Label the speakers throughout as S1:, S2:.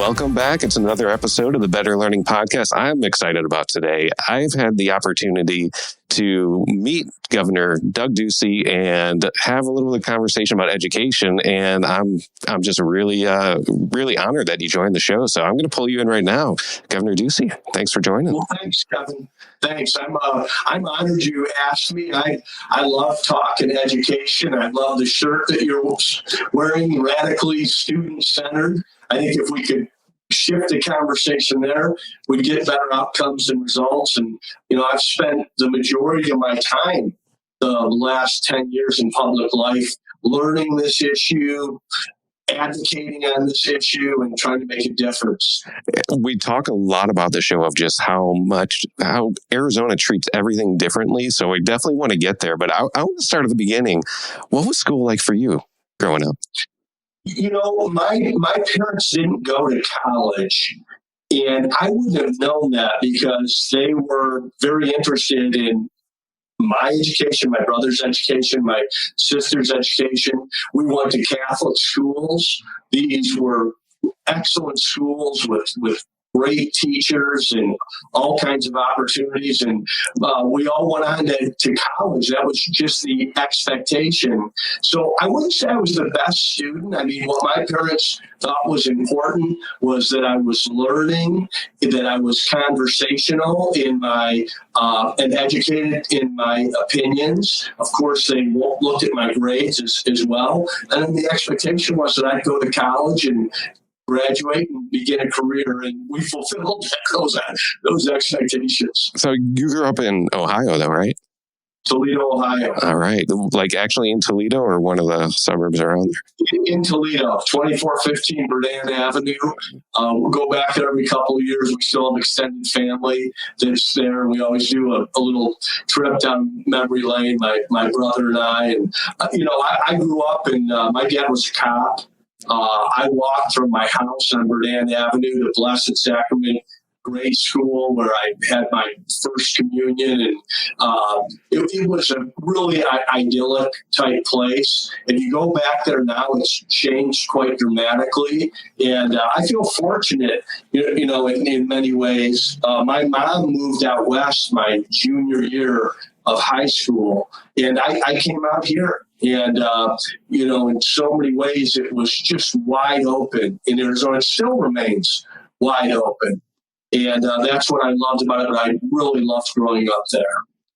S1: Welcome back. It's another episode of the Better Learning Podcast. I'm excited about today. I've had the opportunity to meet Governor Doug Ducey and have a little bit of conversation about education. And I'm just really honored that you joined the show. So I'm going to pull you in right now. Governor Ducey, thanks for joining.
S2: Well, thanks, Kevin. Thanks. I'm honored you asked me. I love talking education. I love the shirt that you're wearing, radically student-centered. I think if we could shift the conversation there, we'd get better outcomes and results. And, I've spent the majority of my time the last 10 years in public life learning this issue, advocating on this issue, and trying to make a difference.
S1: We talk a lot about the show of just how Arizona treats everything differently. So we definitely want to get there. But I want to start at the beginning. What was school like for you growing up?
S2: My parents didn't go to college, and I wouldn't have known that because they were very interested in my education, my brother's education, my sister's education. We went to Catholic schools. These were excellent schools with great teachers and all kinds of opportunities. And we all went on to college. That was just the expectation. So I wouldn't say I was the best student. I mean, what my parents thought was important was that I was learning, that I was conversational and educated in my opinions. Of course, they looked at my grades as well. And then the expectation was that I'd go to college and graduate and begin a career, and we fulfilled those expectations.
S1: So you grew up in Ohio, though, right?
S2: Toledo, Ohio.
S1: All right. Like actually in Toledo or one of the suburbs around there?
S2: In Toledo, 2415 Berdan Avenue. We'll go back there every couple of years. We still have extended family that's there. We always do a little trip down memory lane, my brother and I. And, I grew up and my dad was a cop. I walked from my house on Berdan Avenue to Blessed Sacrament grade school where I had my first communion, and it was a really idyllic type place. And you go back there now, it's changed quite dramatically. And I feel fortunate, in many ways. My mom moved out west my junior year of high school, and I came out here. And, in so many ways, it was just wide open in Arizona. It still remains wide open. And that's what I loved about it. I really loved growing up there.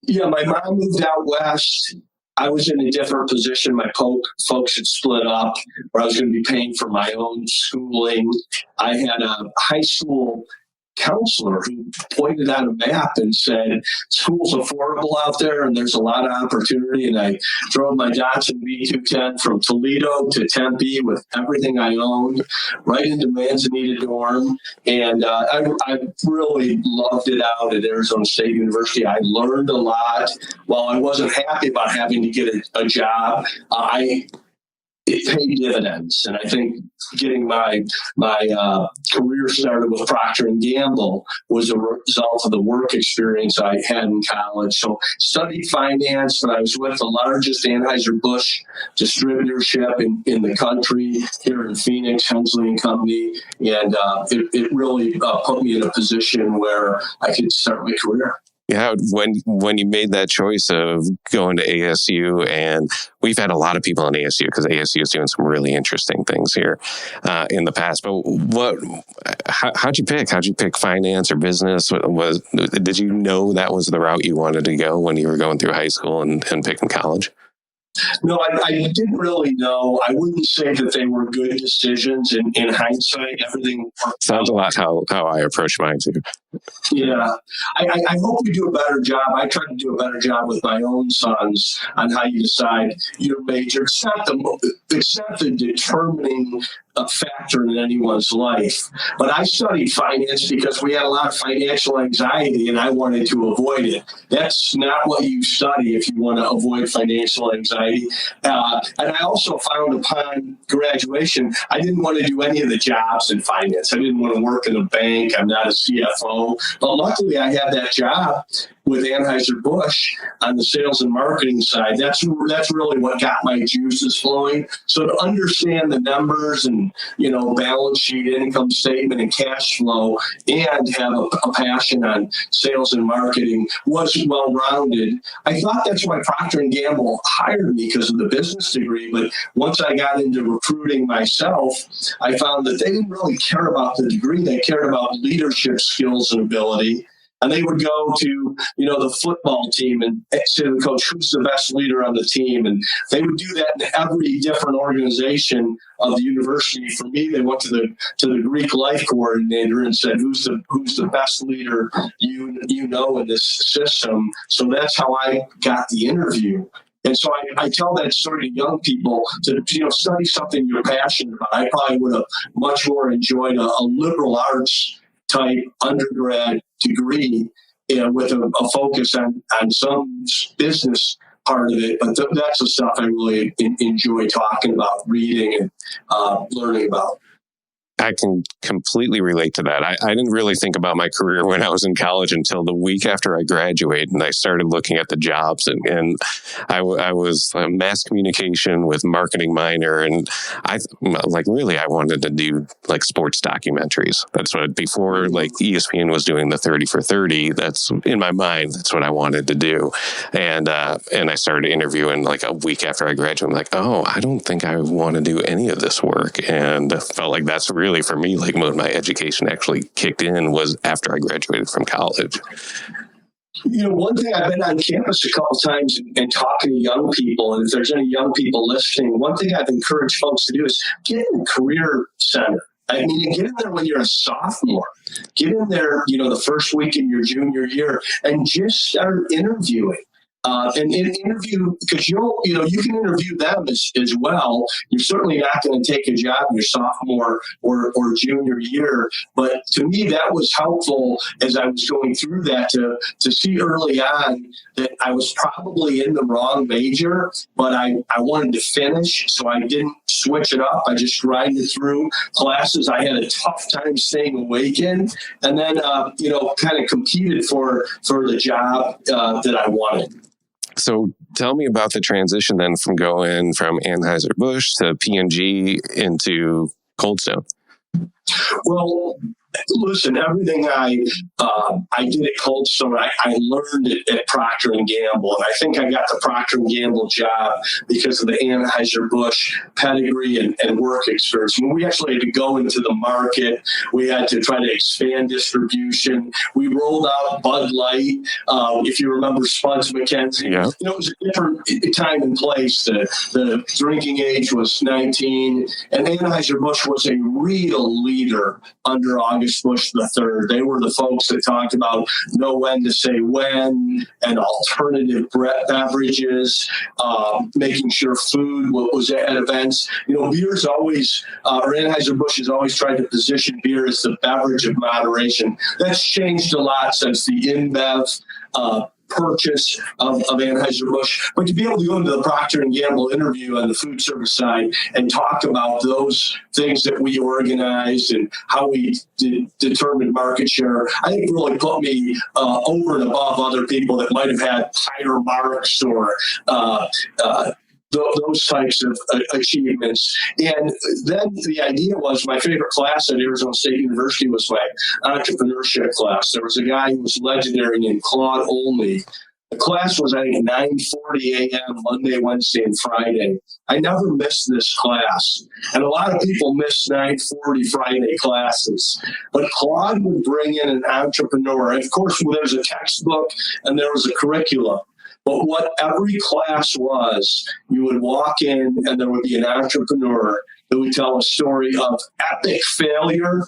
S2: Yeah, my mom moved out west. I was in a different position. My folks had split up, where I was going to be paying for my own schooling. I had a high school counselor who pointed out a map and said, school's affordable out there and there's a lot of opportunity. And I drove my Datsun V210 from Toledo to Tempe with everything I owned right into Manzanita dorm. And I really loved it out at Arizona State University. I learned a lot. While I wasn't happy about having to get a job, it paid dividends. And I think getting my career started with Procter & Gamble was a result of the work experience I had in college. So studied finance, but I was with the largest Anheuser-Busch distributorship in the country here in Phoenix, Hensley & Company. And it really put me in a position where I could start my career.
S1: Yeah, when you made that choice of going to ASU, and we've had a lot of people in ASU because ASU is doing some really interesting things here in the past. But how'd you pick? How'd you pick finance or business? Did you know that was the route you wanted to go when you were going through high school and picking college?
S2: No, I didn't really know. I wouldn't say that they were good decisions. In hindsight, everything
S1: sounds a lot how I approach mine too.
S2: Yeah, I hope we do a better job. I try to do a better job with my own sons on how you decide your major. It's not the determining factor in anyone's life. But I studied finance because we had a lot of financial anxiety and I wanted to avoid it. That's not what you study if you want to avoid financial anxiety. And I also found upon graduation, I didn't want to do any of the jobs in finance. I didn't want to work in a bank. I'm not a CFO. But luckily I had that job. with Anheuser-Busch on the sales and marketing side. That's really what got my juices flowing. So to understand the numbers and, balance sheet, income statement, and cash flow, and have a passion on sales and marketing was well-rounded. I thought that's why Procter & Gamble hired me, because of the business degree. But once I got into recruiting myself, I found that they didn't really care about the degree. They cared about leadership skills and ability. And they would go to, the football team and say to the coach, who's the best leader on the team? And they would do that in every different organization of the university. For me, they went to the Greek life coordinator and said, who's the best leader you know in this system? So that's how I got the interview. And so I tell that story to young people to study something you're passionate about. I probably would have much more enjoyed a liberal arts type undergrad degree with a focus on some business part of it. But that's the stuff I really enjoy talking about, reading and learning about.
S1: I can completely relate to that. I didn't really think about my career when I was in college until the week after I graduated, and I started looking at the jobs. And I was a mass communication with marketing minor, and I wanted to do sports documentaries. That's what before ESPN was doing the 30 for 30. That's in my mind. That's what I wanted to do, and I started interviewing a week after I graduated. I'm like, oh, I don't think I want to do any of this work, and I felt like that's really for me, when my education actually kicked in was after I graduated from college.
S2: One thing, I've been on campus a couple times and talking to young people, and if there's any young people listening, one thing I've encouraged folks to do is get in the career center. I mean, get in there when you're a sophomore. Get in there, the first week in your junior year, and just start interviewing. And interview, because you can interview them as well. You're certainly not going to take a job your sophomore or junior year. But to me, that was helpful as I was going through that to see early on that I was probably in the wrong major, but I wanted to finish, so I didn't switch it up. I just grinded through classes I had a tough time staying awake in, and then kind of competed for the job that I wanted.
S1: So tell me about the transition then from going from Anheuser-Busch to P&G into Cold Stone.
S2: Well, listen, everything I did at Cold Stone, I learned it at Procter & Gamble. And I think I got the Procter & Gamble job because of the Anheuser-Busch pedigree and work experience. When we actually had to go into the market, we had to try to expand distribution. We rolled out Bud Light. If you remember Spuds McKenzie,
S1: yeah.
S2: It was a different time and place. The drinking age was 19, and Anheuser-Busch was a real leader under August Bush III. They were the folks that talked about know when to say when and alternative beverages, making sure food was at events. Beer's always, or Anheuser-Busch has always tried to position beer as the beverage of moderation. That's changed a lot since the InBev purchase of Anheuser-Busch, but to be able to go into the Procter & Gamble interview on the food service side and talk about those things that we organized and how we determined market share, I think really put me over and above other people that might have had higher marks or those types of achievements. And then the idea was, my favorite class at Arizona State University was my entrepreneurship class. There was a guy who was legendary named Claude Olney. The class was, I think, 9:40 a.m. Monday, Wednesday, and Friday. I never missed this class. And a lot of people miss 9:40 Friday classes. But Claude would bring in an entrepreneur. And of course, there was a textbook and there was a curriculum. But what every class was, you would walk in and there would be an entrepreneur who would tell a story of epic failure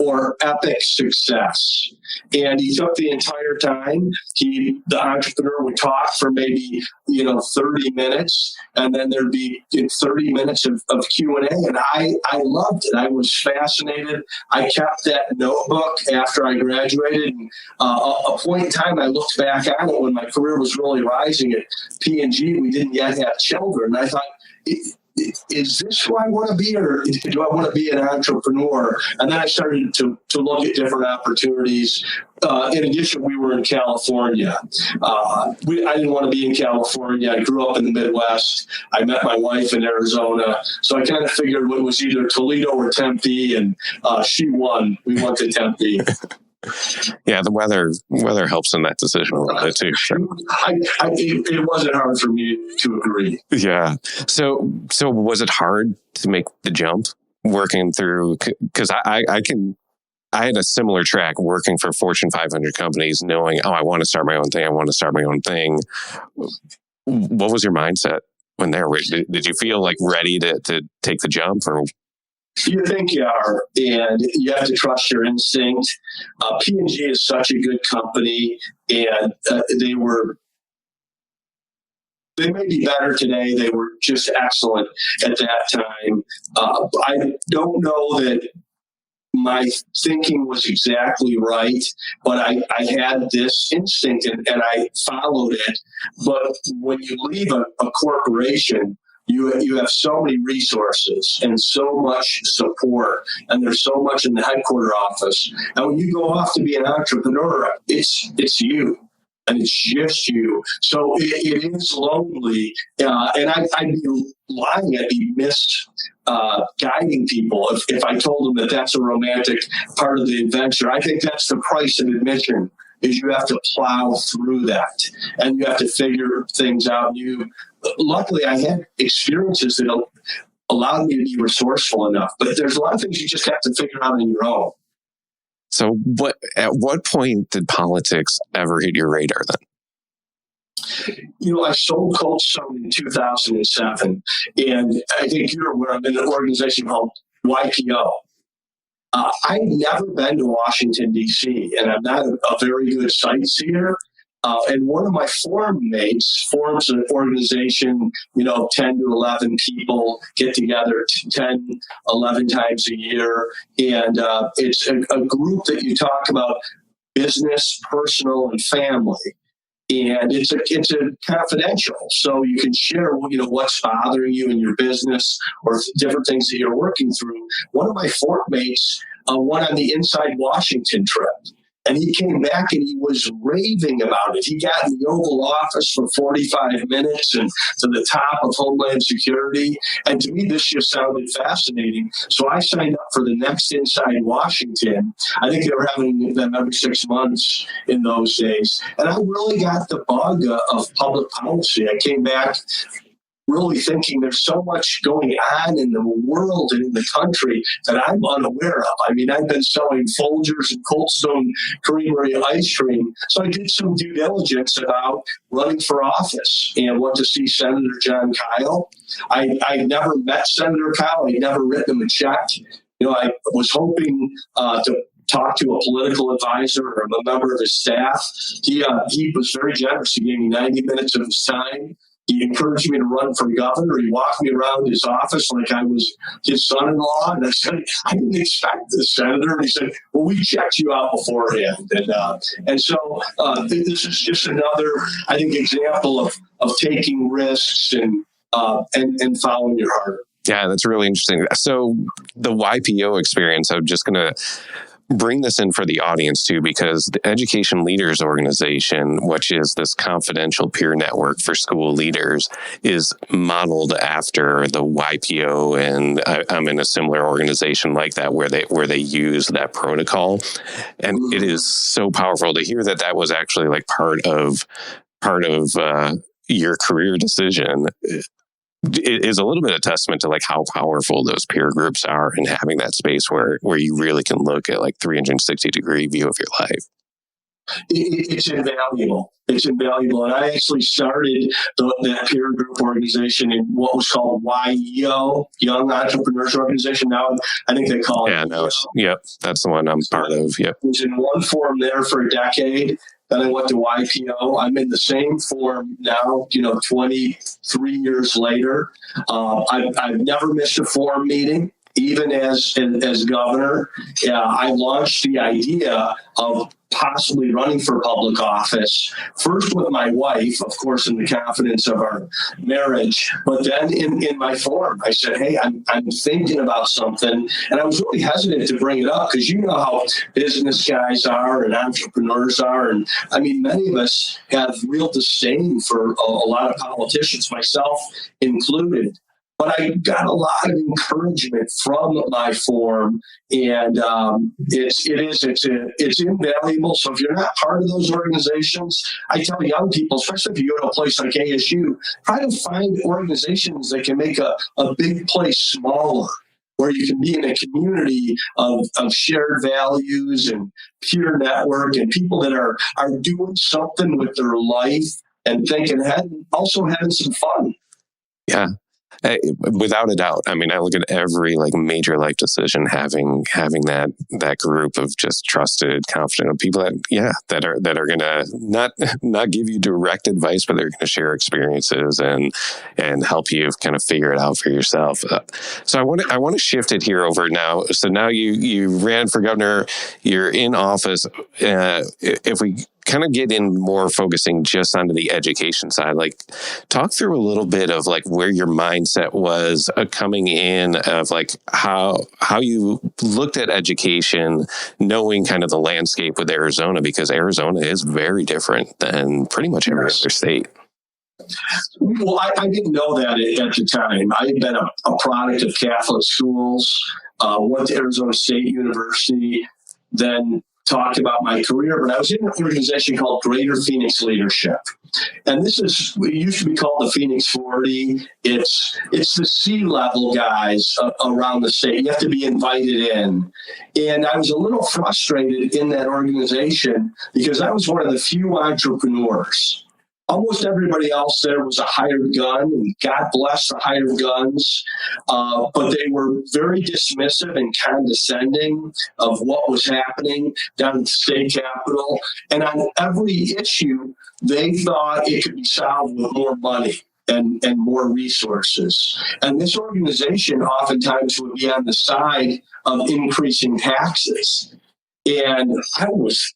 S2: or epic success. And he took the entire time. The entrepreneur would talk for maybe 30 minutes, and then there'd be 30 minutes of Q&A. And I loved it. I was fascinated. I kept that notebook after I graduated. And a point in time, I looked back on it when my career was really rising at P&G. We didn't yet have children. I thought, is this who I want to be, or do I want to be an entrepreneur? And then I started to look at different opportunities. In addition, we were in California. I didn't want to be in California. I grew up in the Midwest. I met my wife in Arizona. So I kind of figured it was either Toledo or Tempe, and she won. We went to Tempe.
S1: Yeah, the weather helps in that decision a little bit too. So.
S2: It wasn't hard for me to agree.
S1: Yeah. So was it hard to make the jump working through? Because I had a similar track working for Fortune 500 companies, knowing, I want to start my own thing. I want to start my own thing. What was your mindset when there? Did you feel like ready to take the jump, or?
S2: You think you are, and you have to trust your instinct. P&G is such a good company, and they may be better today. They were just excellent at that time. I don't know that my thinking was exactly right, but I had this instinct and I followed it. But when you leave a corporation, you have so many resources and so much support, and there's so much in the headquarter office. And when you go off to be an entrepreneur, it's you. And it's just you. So it is lonely. And I'd be lying. I'd be misguiding people if I told them that that's a romantic part of the adventure. I think that's the price of admission, is you have to plow through that. And you have to figure things out. Luckily, I had experiences that allowed me to be resourceful enough. But there's a lot of things you just have to figure out on your own.
S1: So at what point did politics ever hit your radar then?
S2: I sold Cold Stone in 2007, and I think you're aware I'm in an organization called YPO. I've never been to Washington, D.C., and I'm not a very good sightseer. And one of my forum mates forms an organization, 10 to 11 people get together 10, 11 times a year. And it's a group that you talk about business, personal, and family. And it's a confidential, so you can share, what's bothering you in your business or different things that you're working through. One of my forum mates went on the Inside Washington trip. And he came back and he was raving about it. He got in the Oval Office for 45 minutes and to the top of Homeland Security. And to me, this just sounded fascinating. So I signed up for the next Inside Washington. I think they were having them every 6 months in those days. And I really got the bug of public policy. I came back really thinking there's so much going on in the world and in the country that I'm unaware of. I mean, I've been selling Folgers and Cold Stone Creamery ice cream, so I did some due diligence about running for office and went to see Senator John Kyle. I never met Senator Kyle. I'd never written him a check. I was hoping to talk to a political advisor or a member of his staff. He was very generous. He gave me 90 minutes of his time. He encouraged me to run for governor. He walked me around his office like I was his son-in-law. And I said, I didn't expect this, Senator. And he said, well, we checked you out beforehand. And so this is just another, I think, example of taking risks and following your heart.
S1: Yeah, that's really interesting. So the YPO experience, I'm just going to bring this in for the audience too, because the Education Leaders Organization, which is this confidential peer network for school leaders, is modeled after the YPO, and I'm in a similar organization like that where they use that protocol, and it is so powerful to hear that was actually like part of your career decision. It is a little bit of testament to like how powerful those peer groups are in having that space where you really can look at like 360-degree view of your life.
S2: It's invaluable. It's invaluable. And I actually started that peer group organization in what was called YEO, Young Entrepreneurs Organization. Now I think they call it.
S1: Yeah, no, yep, that's the one I'm part of. Yep.
S2: I was in one forum there for a decade. Then I went to YPO. I'm in the same forum now, 23 years later. I've never missed a forum meeting. even as governor, I launched the idea of possibly running for public office, first with my wife, of course, in the confidence of our marriage, but then in my forum. I said, hey, I'm thinking about something. And I was really hesitant to bring it up because you know how business guys are and entrepreneurs are. And I mean, many of us have real disdain for a lot of politicians, myself included. But I got a lot of encouragement from my forum, and it's invaluable. So if you're not part of those organizations, I tell young people, especially if you go to a place like ASU, try to find organizations that can make a big place smaller, where you can be in a community of shared values and peer network and people that are doing something with their life and thinking ahead, and also having some fun.
S1: Yeah. Without a doubt. I mean, I look at every major life decision having that group of just trusted, confident people that are going to not give you direct advice, but they're going to share experiences and help you kind of figure it out for yourself. So I want to shift it here over now. So now you ran for governor, you're in office. If we kind of get in more focusing just onto the education side, talk through a little bit of where your mindset was coming in, of how you looked at education, knowing kind of the landscape with Arizona, because Arizona is very different than pretty much every other state.
S2: Well, I didn't know that at the time. I had been a product of Catholic schools, went to Arizona State University, then talked about my career, but I was in an organization called Greater Phoenix Leadership. And it used to be called the Phoenix 40. It's the C-level guys around the state. You have to be invited in. And I was a little frustrated in that organization because I was one of the few entrepreneurs. Almost everybody else there was a hired gun, and God bless the hired guns, but they were very dismissive and condescending of what was happening down at the state capitol. And on every issue, they thought it could be solved with more money and more resources. And this organization oftentimes would be on the side of increasing taxes. And I was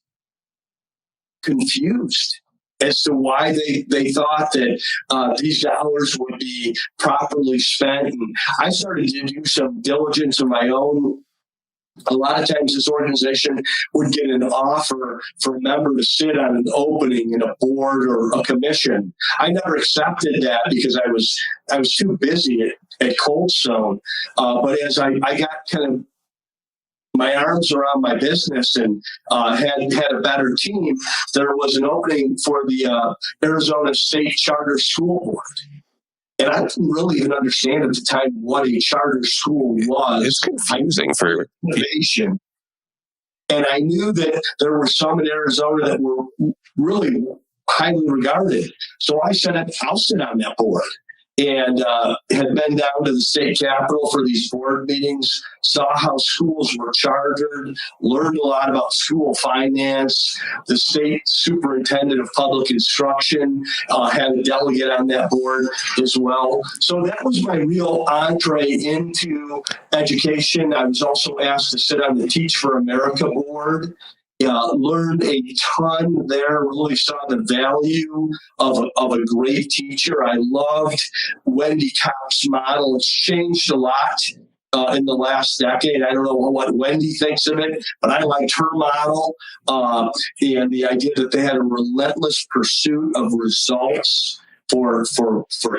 S2: confused as to why they thought that these dollars would be properly spent. And I started to do some diligence of my own. A lot of times this organization would get an offer for a member to sit on an opening in a board or a commission. I never accepted that because I was too busy at Cold Stone. But as I got kind of my arms around my business and had a better team, there was an opening for the Arizona State Charter School Board. And I didn't really even understand at the time what a charter school was.
S1: It's confusing for
S2: innovation. And I knew that there were some in Arizona that were really highly regarded. So I said, I'll sit on that board. And had been down to the state capitol for these board meetings, saw how schools were chartered, learned a lot about school finance. The state superintendent of public instruction had a delegate on that board as well. So that was my real entree into education. I was also asked to sit on the Teach for America board. Learned a ton there, really saw the value of a great teacher. I loved Wendy Kopp's model. It's changed a lot in the last decade. I don't know what Wendy thinks of it, but I liked her model and the idea that they had a relentless pursuit of results for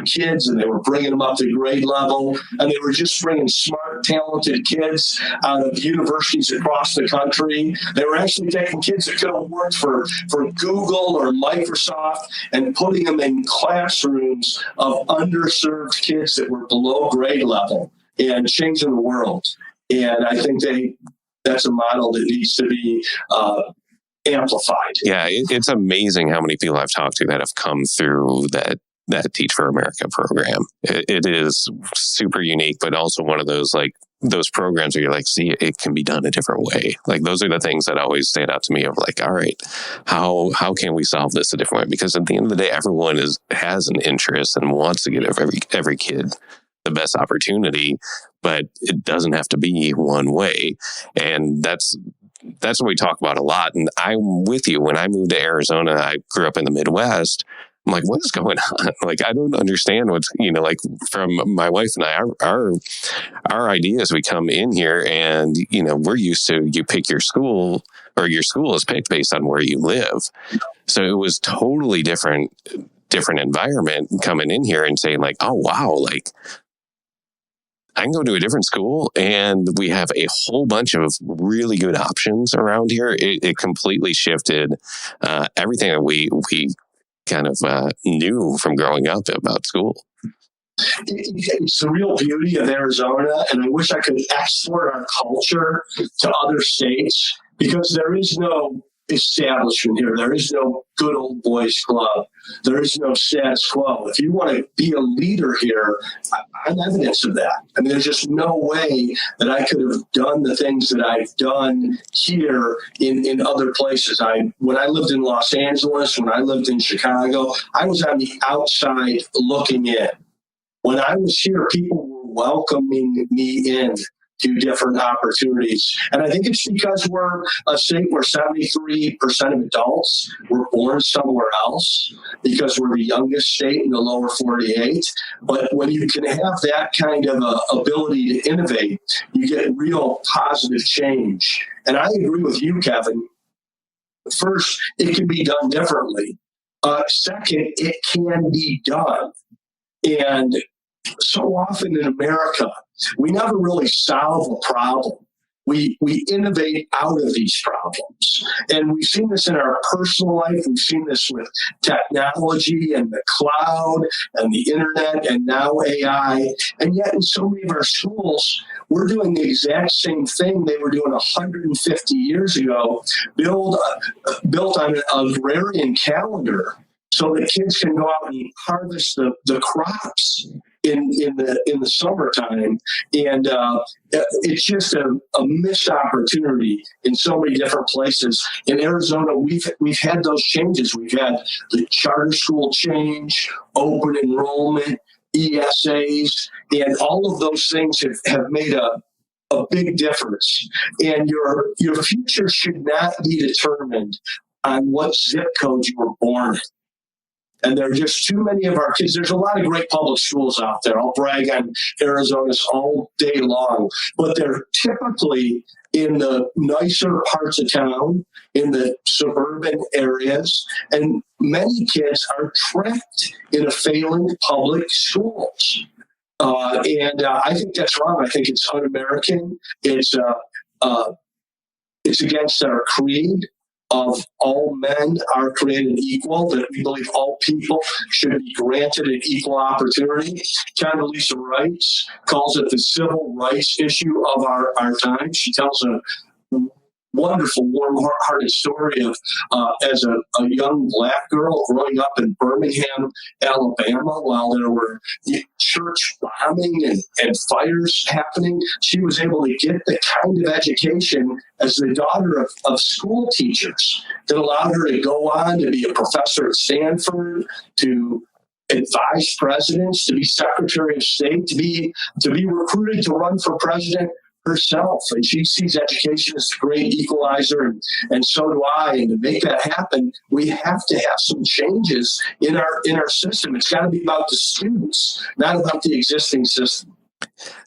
S2: kids, and they were bringing them up to grade level, and they were just bringing smart, talented kids out of universities across the country. They were actually taking kids that could have worked for Google or Microsoft and putting them in classrooms of underserved kids that were below grade level and changing the world. And I think that's a model that needs to be amplified.
S1: Yeah, it's amazing how many people I've talked to that have come through that Teach for America program. It is super unique, but also one of those those programs where you're see, it can be done a different way. Those are the things that always stand out to me of all right, how can we solve this a different way? Because at the end of the day, everyone has an interest and wants to give every kid the best opportunity. but it doesn't have to be one way. And that's what we talk about a lot. And I'm with you. When I moved to Arizona, I grew up in the Midwest. I'm like, what is going on? Like, I don't understand what's, like from my wife and I, our ideas, we come in here and, we're used to, you pick your school, or your school is picked based on where you live. So it was totally different environment coming in here and saying like, oh, wow, like I can go to a different school and we have a whole bunch of really good options around here. It completely shifted everything that we kind of knew from growing up about school.
S2: It's the real beauty of Arizona, and I wish I could export our culture to other states, because there is no establishment here. There is no good old boys club. There is no status quo. If you want to be a leader here, I'm evidence of that. I mean, there's just no way that I could have done the things that I've done here in other places. When I lived in Los Angeles, when I lived in Chicago, I was on the outside looking in. When I was here, people were welcoming me in to different opportunities. And I think it's because we're a state where 73% of adults were born somewhere else, because we're the youngest state in the lower 48. But when you can have that kind of ability to innovate, you get real positive change. And I agree with you, Kevin. First, it can be done differently. Second, it can be done. And so often in America, we never really solve a problem. We innovate out of these problems. And we've seen this in our personal life. We've seen this with technology and the cloud and the internet and now AI. And yet in so many of our schools, we're doing the exact same thing they were doing 150 years ago, built on an agrarian calendar so that kids can go out and harvest the crops in the summertime. And it's just a missed opportunity in so many different places. In Arizona, we've had those changes. We've had the charter school change, open enrollment, ESAs, and all of those things have made a big difference. And your future should not be determined on what zip code you were born in. And there are just too many of our kids. There's a lot of great public schools out there. I'll brag on Arizona's all day long. But they're typically in the nicer parts of town, in the suburban areas. And many kids are trapped in a failing public schools. And I think that's wrong. I think it's un-American. It's against our creed of all men are created equal, that we believe all people should be granted an equal opportunity. Condoleezza Rice calls it the civil rights issue of our time. She tells a wonderful, warm-hearted story of as a young black girl growing up in Birmingham, Alabama, while there were church bombing and fires happening. She was able to get the kind of education as the daughter of school teachers that allowed her to go on to be a professor at Stanford, to advise presidents, to be Secretary of State, to be recruited to run for president herself. And she sees education as a great equalizer, and so do I. And to make that happen, we have to have some changes in our system. It's got to be about the students, not about the existing system.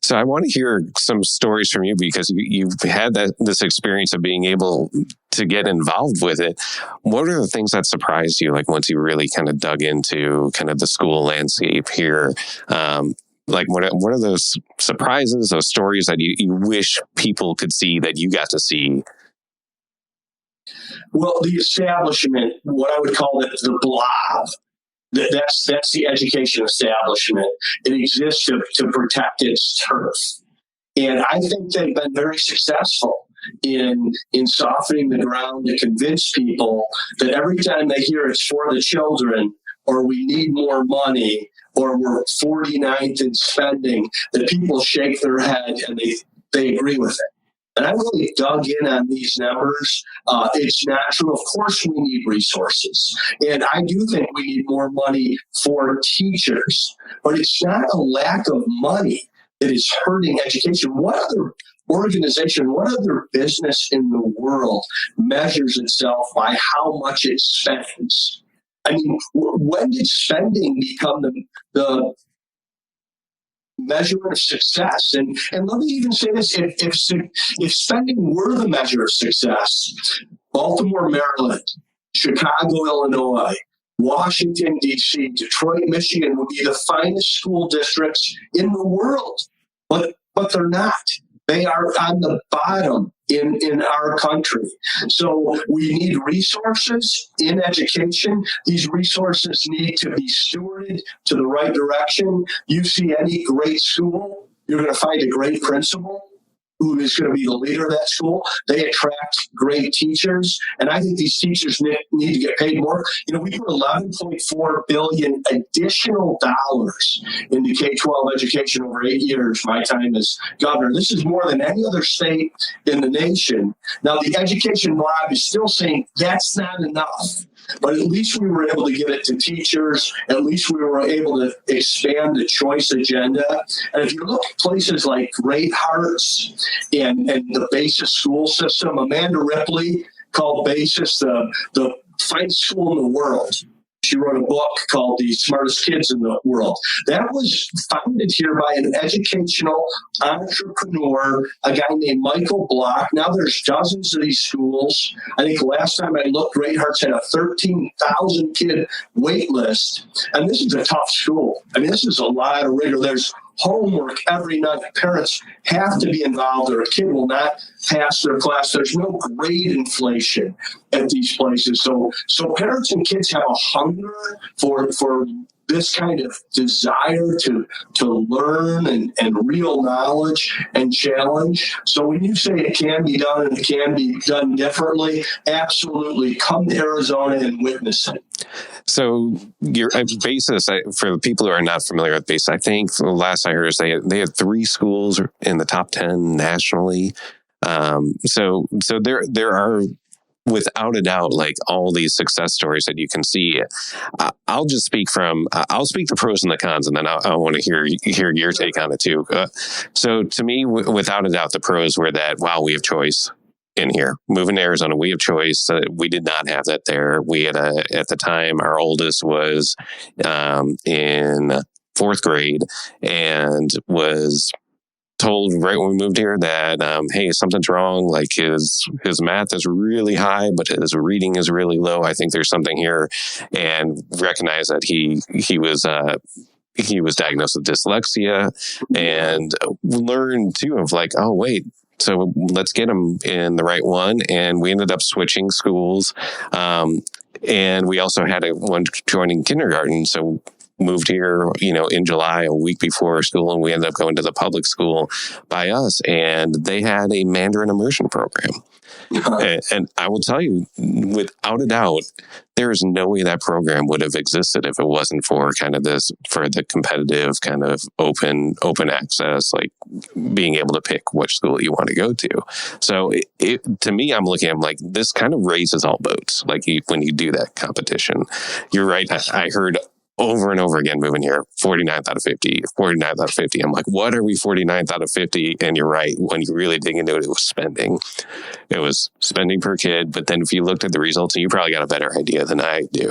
S1: So I want to hear some stories from you, because you've had this experience of being able to get involved with it. What are the things that surprised you, like once you really kind of dug into kind of the school landscape here? Like what are those surprises, those stories that you wish people could see that you got to see?
S2: Well, the establishment, what I would call it, the blob. That's the education establishment. It exists to protect its turf. And I think they've been very successful in softening the ground to convince people that every time they hear it's for the children, or we need more money, or we're 49th in spending, that people shake their head and they agree with it. And I really dug in on these numbers. It's not true. Of course, we need resources. And I do think we need more money for teachers. But it's not a lack of money. that is hurting education. What other organization, what other business in the world measures itself by how much it spends? I mean, when did spending become the measure of success? And let me even say this, if spending were the measure of success, Baltimore, Maryland, Chicago, Illinois, Washington, D.C., Detroit, Michigan would be the finest school districts in the world. But they're not. They are on the bottom in our country. So we need resources in education. These resources need to be stewarded to the right direction. You see any great school, you're going to find a great principal who is going to be the leader of that school. They attract great teachers, and I think these teachers need to get paid more. You know, we put $11.4 billion additional dollars into K-12 education over 8 years, my time as governor. This is more than any other state in the nation. Now, the education lobby is still saying that's not enough. But at least we were able to give it to teachers. At least we were able to expand the choice agenda. And if you look at places like Great Hearts and the Basis school system, Amanda Ripley called Basis the finest school in the world. She wrote a book called The Smartest Kids in the World. That was founded here by an educational entrepreneur, a guy named Michael Block. Now there's dozens of these schools. I think last time I looked, Great Hearts had a 13,000 kid wait list. And this is a tough school. I mean, this is a lot of rigor. There's homework every night. Parents have to be involved or a kid will not pass their class. There's no grade inflation at these places. So parents and kids have a hunger for this kind of desire to learn and real knowledge and challenge. So when you say it can be done and it can be done differently, absolutely come to Arizona and witness it.
S1: So your Basis, for the people who are not familiar with Basis, I think the last I heard is they had 3 schools in the top 10 nationally. So there are, without a doubt, like all these success stories that you can see. I'll speak the pros and the cons, and then I want to hear your take on it too. So to me, without a doubt, the pros were that, wow, we have choice in here. Moving to Arizona, we have choice. We did not have that there. We had at the time, our oldest was in 4th grade and was told right when we moved here that, hey, something's wrong. Like his math is really high, but his reading is really low. I think there's something here, and recognize that he was diagnosed with dyslexia, and learned too of like, oh wait, so let's get him in the right one. And we ended up switching schools, and we also had one joining kindergarten. So moved here, in July, a week before school, and we ended up going to the public school by us, and they had a Mandarin immersion program. And I will tell you, without a doubt, there is no way that program would have existed if it wasn't for the competitive kind of open access, like being able to pick which school you want to go to. So to me, I'm looking at like, this kind of raises all boats. Like when you do that competition, you're right. I heard over and over again moving here, 49th out of 50, 49th out of 50. I'm like, what are we 49th out of 50? And you're right. When you really dig into it, it was spending. It was spending per kid. But then if you looked at the results, and you probably got a better idea than I do,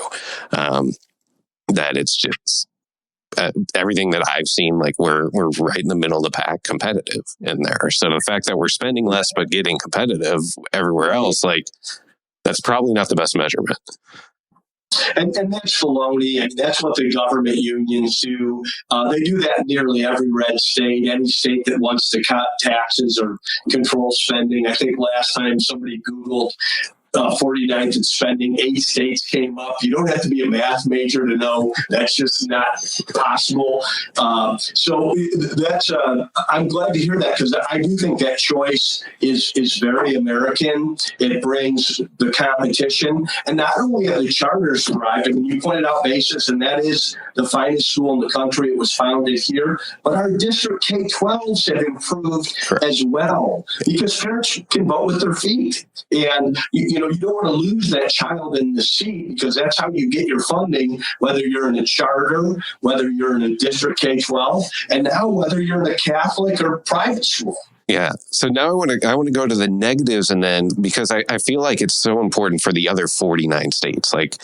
S1: that it's just everything that I've seen, like we're right in the middle of the pack competitive in there. So the fact that we're spending less but getting competitive everywhere else, like that's probably not the best measurement.
S2: And that's baloney, and that's what the government unions do. They do that in nearly every red state, any state that wants to cut taxes or control spending. I think last time somebody Googled 49th in spending, 8 states came up. You don't have to be a math major to know that's just not possible. So that's I'm glad to hear that, because I do think that choice is very American. It brings the competition, and not only are the charters thrived. I mean, you pointed out Basis, and that is the finest school in the country. It was founded here, but our district K-12s have improved as well, because parents can vote with their feet, and you don't want to lose that child in the seat, because that's how you get your funding, whether you're in a charter, whether you're in a district K-12, and now whether you're in a Catholic or private school.
S1: Yeah. So now I want to go to the negatives, and then because I feel like it's so important for the other 49 states. Like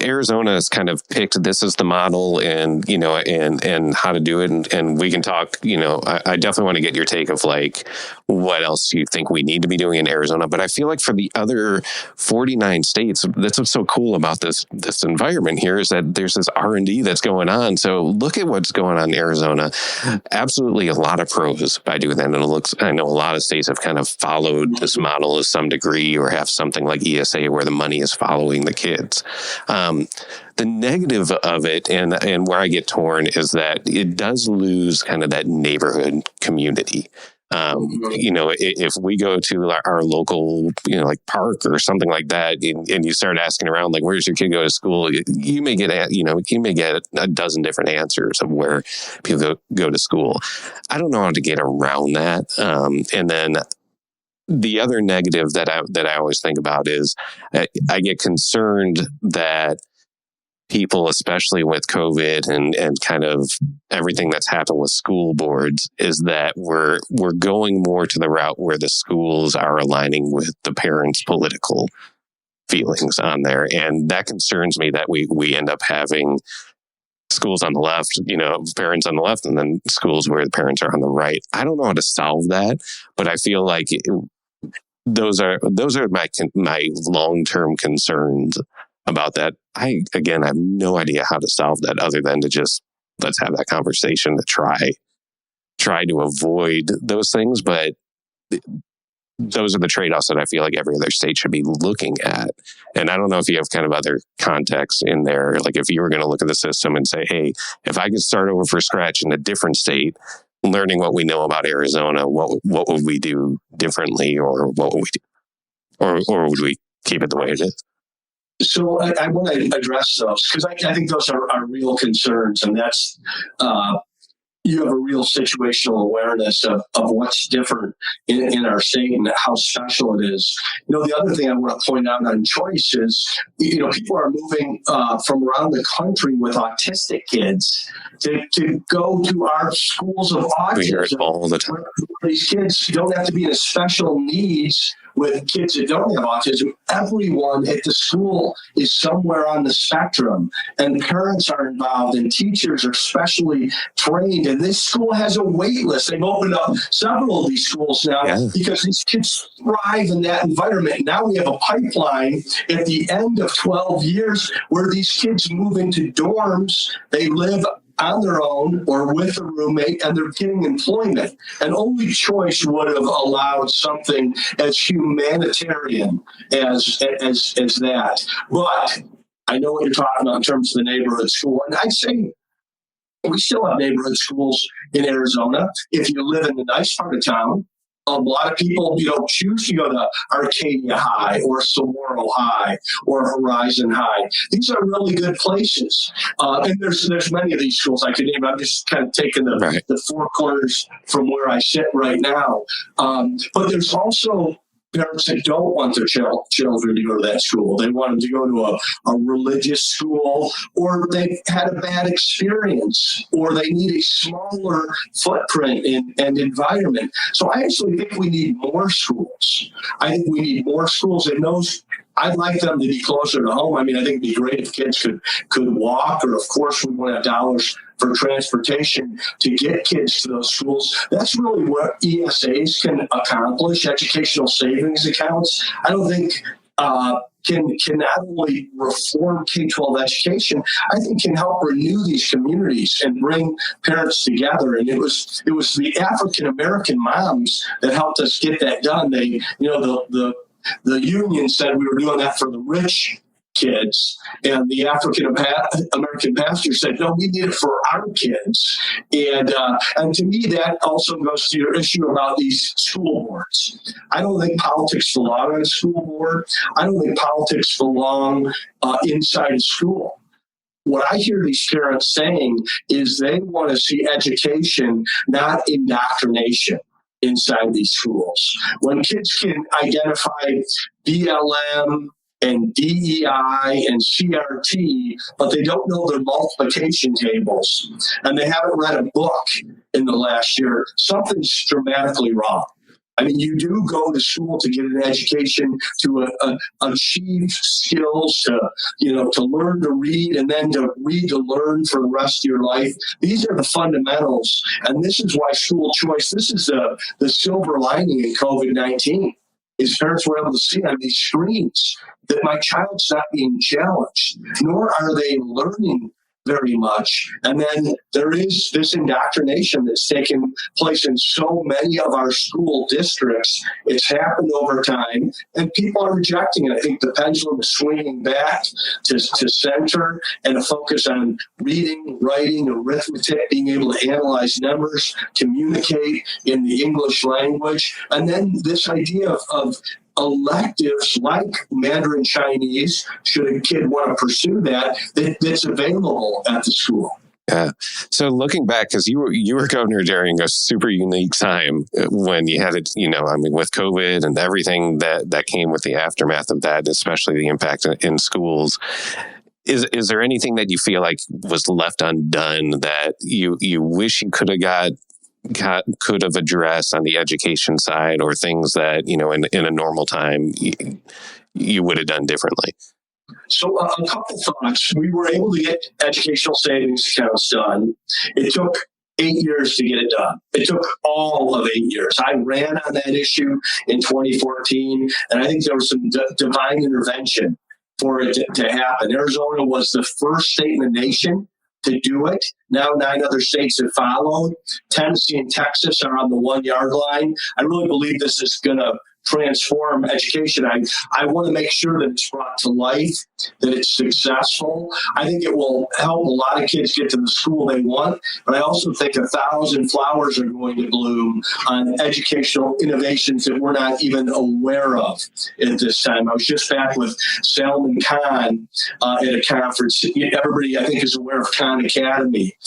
S1: Arizona has kind of picked this as the model, and and how to do it, and we can talk. I definitely want to get your take of like what else you think we need to be doing in Arizona. But I feel like for the other 49 states, that's what's so cool about this environment here, is that there's this R&D that's going on. So look at what's going on in Arizona. Absolutely a lot of pros by doing that. And I know a lot of states have kind of followed this model to some degree, or have something like ESA where the money is following the kids. The negative of it, and where I get torn, is that it does lose kind of that neighborhood community. If we go to our local, like park or something like that, and you start asking around, like, where's your kid go to school? You may get a dozen different answers of where people go to school. I don't know how to get around that. And then the other negative that I always think about is I get concerned that people, especially with COVID and kind of everything that's happened with school boards, is that we're going more to the route where the schools are aligning with the parents' political feelings on there. And that concerns me, that we end up having schools on the left, parents on the left, and then schools where the parents are on the right. I don't know how to solve that, but I feel like those are my long-term concerns about that. I have no idea how to solve that, other than to just let's have that conversation to try to avoid those things. But those are the trade-offs that I feel like every other state should be looking at. And I don't know if you have kind of other context in there. Like if you were going to look at the system and say, hey, if I could start over from scratch in a different state, learning what we know about Arizona, what would we do differently, or what would we do? Or would we keep it the way it is?
S2: So I want to address those, because I think those are real concerns, and that's you have a real situational awareness of what's different in our state and how special it is. The other thing I want to point out on choice is, people are moving from around the country with autistic kids to go to our schools of autism.
S1: We hear it all the time.
S2: These kids don't have to be in special needs with kids that don't have autism. Everyone at the school is somewhere on the spectrum, and parents are involved, and teachers are specially trained. And this school has a wait list. They've opened up several of these schools now because these kids thrive in that environment. Now we have a pipeline at the end of 12 years where these kids move into dorms. They live on their own or with a roommate, and they're getting employment. And only choice would have allowed something as humanitarian as that. But I know what you're talking about in terms of the neighborhood school. And I'd say we still have neighborhood schools in Arizona. If you live in the nice part of town, a lot of people, choose to go to Arcadia High or Saguaro High or Horizon High. These are really good places. And there's many of these schools I could name. I'm just kind of taking the four corners from where I sit right now. But there's also parents that don't want their children to go to that school. They want them to go to a religious school, or they've had a bad experience, or they need a smaller footprint and environment. So I actually think we need more schools. I think we need more schools, and those, I'd like them to be closer to home. I mean, I think it'd be great if kids could walk, or of course we want to have dollars for transportation to get kids to those schools. That's really what ESAs can accomplish, educational savings accounts. I don't think can not only reform K-12 education, I think can help renew these communities and bring parents together. And it was the African-American moms that helped us get that done. They, the union said we were doing that for the rich kids, and the African-American pastor said, no, we need it for our kids. And to me, that also goes to your issue about these school boards. I don't think politics belong on a school board. I don't think politics belong inside a school. What I hear these parents saying is they want to see education, not indoctrination. inside these schools. When kids can identify BLM and DEI and CRT, but they don't know their multiplication tables, and they haven't read a book in the last year, something's dramatically wrong. I mean, you do go to school to get an education, to achieve skills, to learn to read, and then to read to learn for the rest of your life. These are the fundamentals, and this is why school choice. This is the silver lining in COVID-19. Is parents were able to see on these screens that my child's not being challenged, nor are they learning very much. And then there is this indoctrination that's taken place in so many of our school districts. It's happened over time, and people are rejecting it. I think the pendulum is swinging back to center and a focus on reading, writing, arithmetic, being able to analyze numbers, communicate in the English language. And then this idea of electives like Mandarin Chinese, should a kid want to pursue that's available at the school.
S1: Yeah. So looking back, because you were governor during a super unique time when you had it, with COVID and everything that came with the aftermath of that, especially the impact in schools. Is there anything that you feel like was left undone that you wish you could have addressed on the education side, or things that, in a normal time you would have done differently?
S2: So a couple thoughts. We were able to get educational savings accounts done. It took 8 years to get it done. It took all of 8 years. I ran on that issue in 2014, and I think there was some divine intervention for it to happen. Arizona was the first state in the nation to do it. Now 9 other states have followed. Tennessee and Texas are on the 1 yard line. I really believe this is going to transform education. I want to make sure that it's brought to life, that it's successful. I think it will help a lot of kids get to the school they want, but I also think 1,000 flowers are going to bloom on educational innovations that we're not even aware of at this time. I was just back with Salman Khan at a conference. Everybody, I think, is aware of Khan Academy.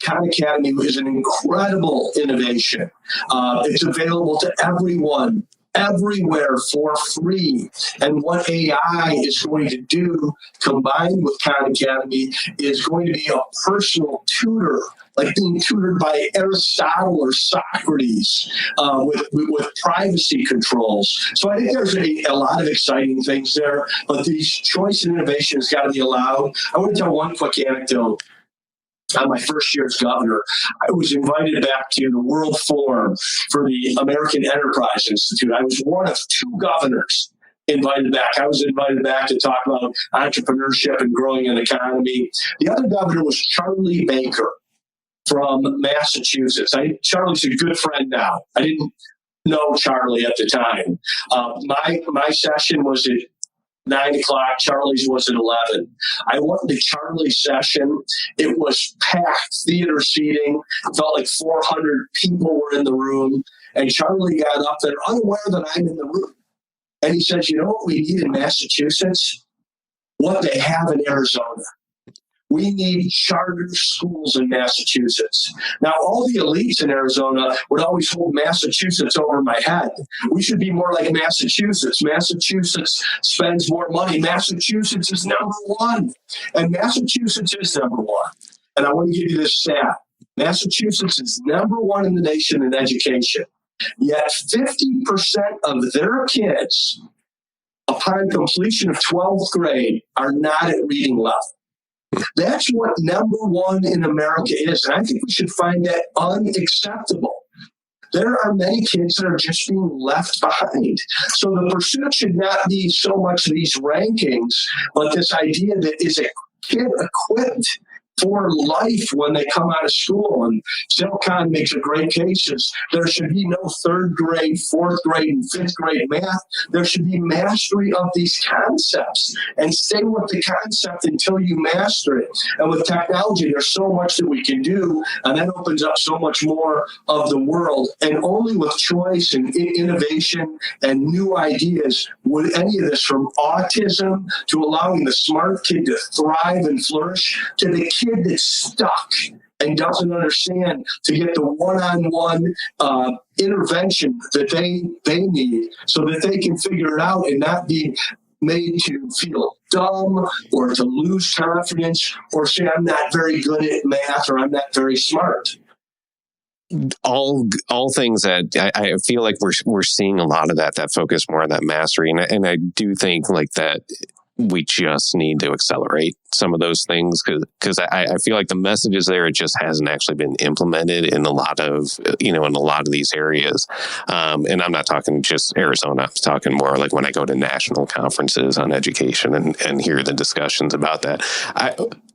S2: Khan Academy is an incredible innovation. It's available to everyone, everywhere for free. And what AI is going to do, combined with Khan Academy, is going to be a personal tutor, like being tutored by Aristotle or Socrates, with privacy controls. So I think there's a lot of exciting things there, but these choice and innovation has got to be allowed. I want to tell one quick anecdote. On my first year as governor, I was invited back to the World Forum for the American Enterprise Institute. I was one of 2 governors invited back. I was invited back to talk about entrepreneurship and growing an economy. The other governor was Charlie Baker from Massachusetts. Charlie's a good friend now. I didn't know Charlie at the time. My session was at 9 o'clock. Charlie's was at 11. I went to Charlie's session. It was packed theater seating. It felt like 400 people were in the room. And Charlie got up there unaware that I'm in the room. And he says, you know what we need in Massachusetts? What they have in Arizona. We need charter schools in Massachusetts. Now, all the elites in Arizona would always hold Massachusetts over my head. We should be more like Massachusetts. Massachusetts spends more money. Massachusetts is number 1. And Massachusetts is number 1. And I want to give you this stat. Massachusetts is number 1 in the nation in education. Yet 50% of their kids, upon completion of 12th grade, are not at reading level. That's what number 1 in America is. And I think we should find that unacceptable. There are many kids that are just being left behind. So the pursuit should not be so much these rankings, but this idea that is a kid equipped for life when they come out of school. And Silicon makes a great case. There should be no 3rd grade, 4th grade, and 5th grade math. There should be mastery of these concepts, and stay with the concept until you master it. And with technology, there's so much that we can do, and that opens up so much more of the world. And only with choice and innovation and new ideas would any of this, from autism to allowing the smart kid to thrive and flourish, to the kid that's stuck and doesn't understand to get the one-on-one intervention that they need so that they can figure it out and not be made to feel dumb or to lose confidence or say, I'm not very good at math or I'm not very smart.
S1: All things that I feel like we're seeing a lot of that focus more on that mastery. And I do think like that we just need to accelerate some of those things because I feel like the message is there. It just hasn't actually been implemented in a lot of these areas. And I'm not talking just Arizona. I'm talking more like when I go to national conferences on education and hear the discussions about that.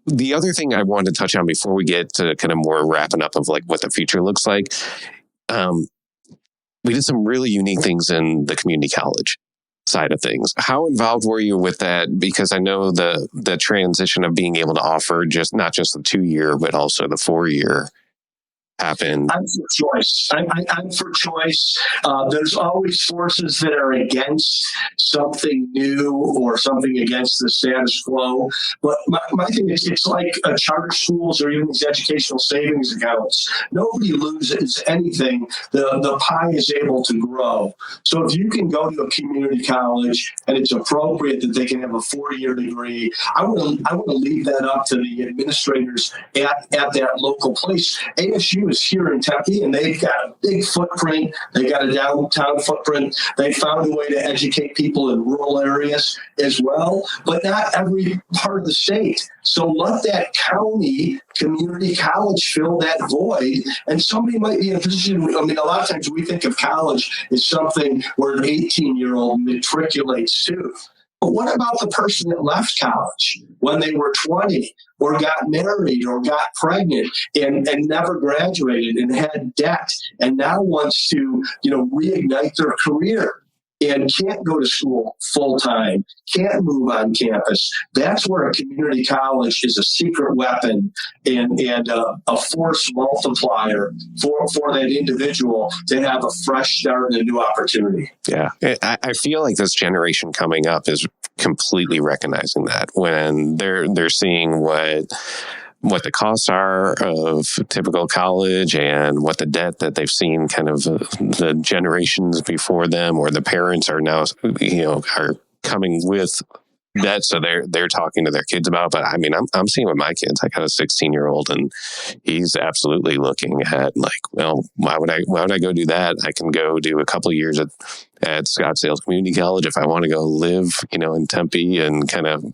S1: The other thing I wanted to touch on before we get to kind of more wrapping up of like what the future looks like, we did some really unique things in the community college side of things. How involved were you with that? Because I know the transition of being able to offer not just the 2-year, but also the 4-year happened.
S2: I'm for choice. I'm for choice. There's always forces that are against something new or something against the status quo. But my thing is, it's like charter schools or even these educational savings accounts. Nobody loses anything. The pie is able to grow. So if you can go to a community college and it's appropriate that they can have a 4-year degree, I want to leave that up to the administrators at that local place. ASU is here in Tempe, and they've got a big footprint. They got a downtown footprint. They found a way to educate people in rural areas as well, but not every part of the state. So let that county community college fill that void, and somebody might be in a position. I mean, a lot of times we think of college as something where an 18-year-old matriculates to. But what about the person that left college when they were 20 or got married or got pregnant and never graduated and had debt and now wants to, reignite their career and can't go to school full time, can't move on campus? That's where a community college is a secret weapon and a force multiplier for that individual to have a fresh start and a new opportunity.
S1: Yeah. I feel like this generation coming up is completely recognizing that when they're seeing what the costs are of typical college and what the debt that they've seen kind of the generations before them or the parents are now, are coming with that. So they're talking to their kids about, but I mean, I'm seeing with my kids, I got a 16-year-old and he's absolutely looking at like, well, why would I go do that? I can go do a couple of years at Scottsdale Community College if I want to go live, in Tempe and kind of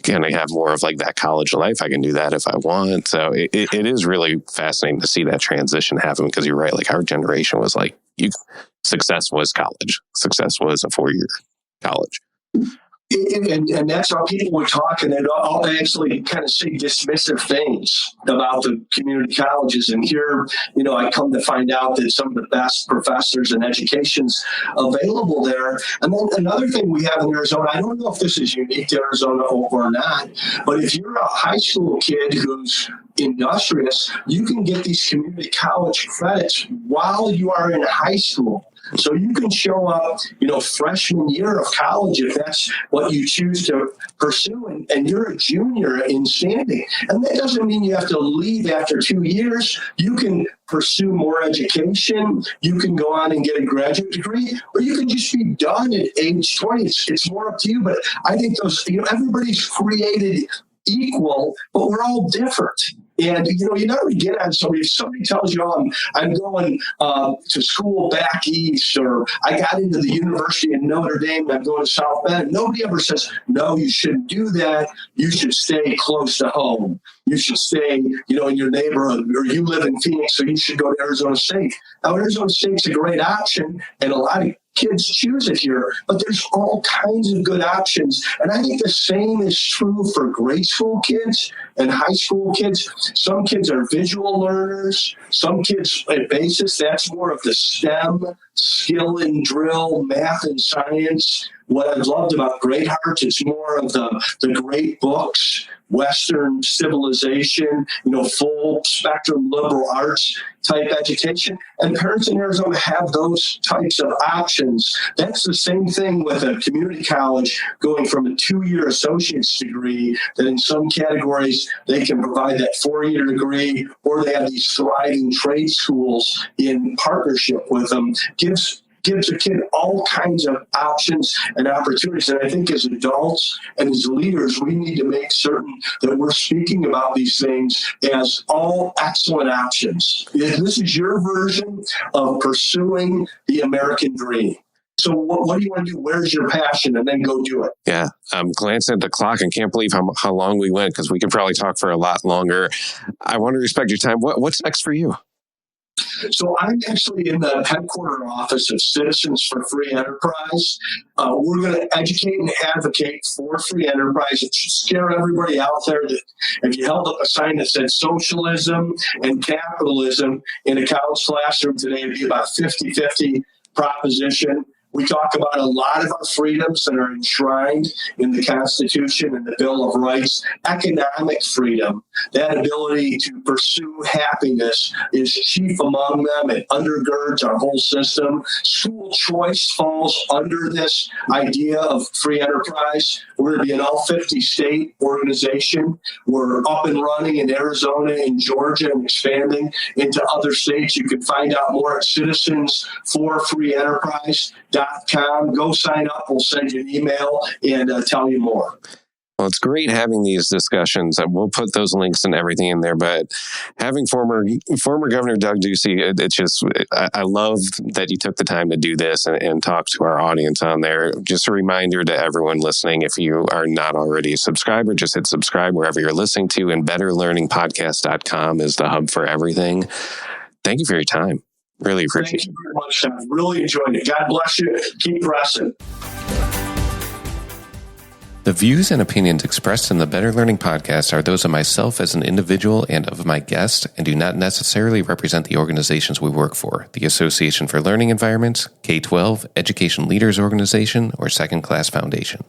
S1: have more of like that college life. I can do that if I want. So it is really fascinating to see that transition happen because you're right. Like our generation was like, success was college. Success was a 4-year college.
S2: And that's how people would talk, and they'd all actually kind of say dismissive things about the community colleges. And here, I come to find out that some of the best professors and education's available there. And then another thing we have in Arizona, I don't know if this is unique to Arizona or not, but if you're a high school kid who's industrious, you can get these community college credits while you are in high school. So you can show up, freshman year of college if that's what you choose to pursue, and you're a junior in standing. And that doesn't mean you have to leave after 2 years. You can pursue more education. You can go on and get a graduate degree, or you can just be done at age 20. It's more up to you. But I think everybody's created equal, but we're all different. And, you never get on somebody. If somebody tells you, I'm going to school back east, or I got into the University of Notre Dame and I'm going to South Bend, nobody ever says, no, you shouldn't do that. You should stay close to home. You should stay, in your neighborhood, or you live in Phoenix, so you should go to Arizona State. Now, Arizona State's a great option, and a lot of kids choose it here, but there's all kinds of good options. And I think the same is true for grade school kids and high school kids. Some kids are visual learners. Some kids at basis, that's more of the STEM, skill and drill, math and science. What I've loved about Great Heart, it's more of the great books, Western civilization, full spectrum liberal arts type education. And parents in Arizona have those types of options. That's the same thing with a community college going from a 2-year associate's degree that in some categories enterprise. They can provide that 4-year degree, or they have these thriving trade schools in partnership with them. Gives a kid all kinds of options and opportunities. And I think as adults and as leaders, we need to make certain that we're speaking about these things as all excellent options. This is your version of pursuing the American dream. So what do you want to do? Where's your passion? And then go do it.
S1: Yeah, I'm glancing at the clock and can't believe how long we went, because we could probably talk for a lot longer. I want to respect your time. What's next for you?
S2: So I'm actually in the headquarter office of Citizens for Free Enterprise. We're going to educate and advocate for free enterprise. It should scare everybody out there that if you held up a sign that said socialism and capitalism in a college classroom today, it'd be about 50-50 proposition. We talk about a lot of our freedoms that are enshrined in the Constitution and the Bill of Rights. Economic freedom, that ability to pursue happiness, is chief among them. It undergirds our whole system. School choice falls under this idea of free enterprise. We're going to be an all 50 state organization. We're up and running in Arizona and Georgia and expanding into other states. You can find out more at citizensforfreeenterprise.com. Go sign up. We'll send you an email and tell you more.
S1: Well, it's great having these discussions. We'll put those links and everything in there. But having former Governor Doug Ducey, it's just, I love that you took the time to do this and talk to our audience on there. Just a reminder to everyone listening, if you are not already a subscriber, just hit subscribe wherever you're listening to. And betterlearningpodcast.com is the hub for everything. Thank you for your time. Really appreciate it.
S2: Thank you very much, Sean. Really enjoyed it. God bless you. Keep pressing.
S1: The views and opinions expressed in the Better Learning Podcast are those of myself as an individual and of my guest, and do not necessarily represent the organizations we work for, the Association for Learning Environments, K-12, Education Leaders Organization, or Second Class Foundation.